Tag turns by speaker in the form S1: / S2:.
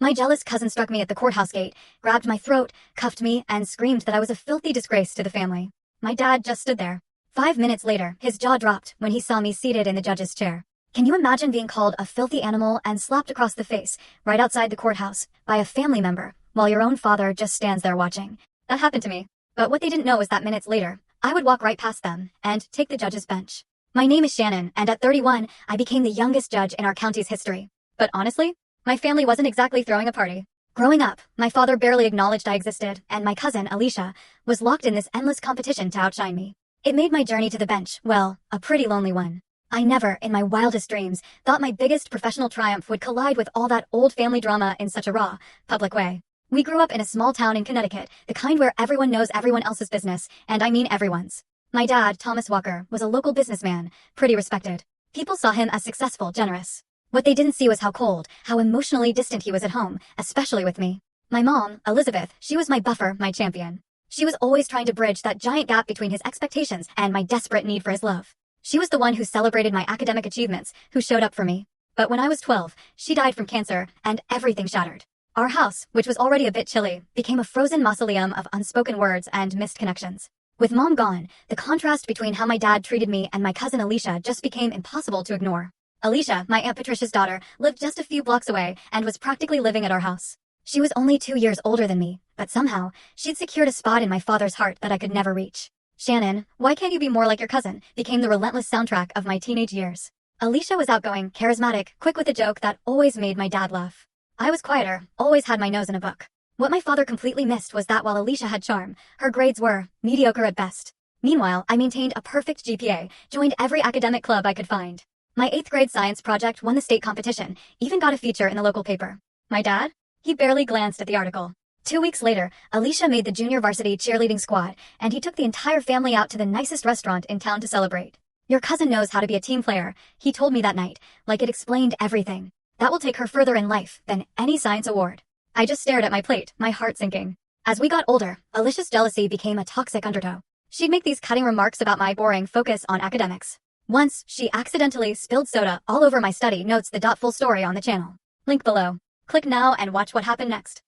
S1: My jealous cousin struck me at the courthouse gate, grabbed my throat, cuffed me, and screamed that I was a filthy disgrace to the family. My dad just stood there. 5 minutes later, his jaw dropped when he saw me seated in the judge's chair. Can you imagine being called a filthy animal and slapped across the face, right outside the courthouse, by a family member, while your own father just stands there watching? That happened to me. But what they didn't know is that minutes later, I would walk right past them and take the judge's bench. My name is Shannon, and at 31, I became the youngest judge in our county's history. But honestly, my family wasn't exactly throwing a party. Growing up, my father barely acknowledged I existed, and my cousin, Alicia, was locked in this endless competition to outshine me. It made my journey to the bench, well, a pretty lonely one. I never, in my wildest dreams, thought my biggest professional triumph would collide with all that old family drama in such a raw, public way. We grew up in a small town in Connecticut, the kind where everyone knows everyone else's business, and I mean everyone's. My dad, Thomas Walker, was a local businessman, pretty respected. People saw him as successful, generous. What they didn't see was how cold, how emotionally distant he was at home, especially with me. My mom, Elizabeth, she was my buffer, my champion. She was always trying to bridge that giant gap between his expectations and my desperate need for his love. She was the one who celebrated my academic achievements, who showed up for me. But when I was 12, she died from cancer, and everything shattered. Our house, which was already a bit chilly, became a frozen mausoleum of unspoken words and missed connections. With Mom gone, the contrast between how my dad treated me and my cousin Alicia just became impossible to ignore. Alicia, my Aunt Patricia's daughter, lived just a few blocks away and was practically living at our house. She was only 2 years older than me, but somehow, she'd secured a spot in my father's heart that I could never reach. Shannon, why can't you be more like your cousin, became the relentless soundtrack of my teenage years. Alicia was outgoing, charismatic, quick with a joke that always made my dad laugh. I was quieter, always had my nose in a book. What my father completely missed was that while Alicia had charm, her grades were mediocre at best. Meanwhile, I maintained a perfect GPA, joined every academic club I could find. My 8th grade science project won the state competition, even got a feature in the local paper. My dad? He barely glanced at the article. 2 weeks later, Alicia made the junior varsity cheerleading squad, and he took the entire family out to the nicest restaurant in town to celebrate. Your cousin knows how to be a team player, he told me that night, like it explained everything. That will take her further in life than any science award. I just stared at my plate, my heart sinking. As we got older, Alicia's jealousy became a toxic undertow. She'd make these cutting remarks about my boring focus on academics. Once, she accidentally spilled soda all over my study notes. The full story on the channel. Link below. Click now and watch what happened next.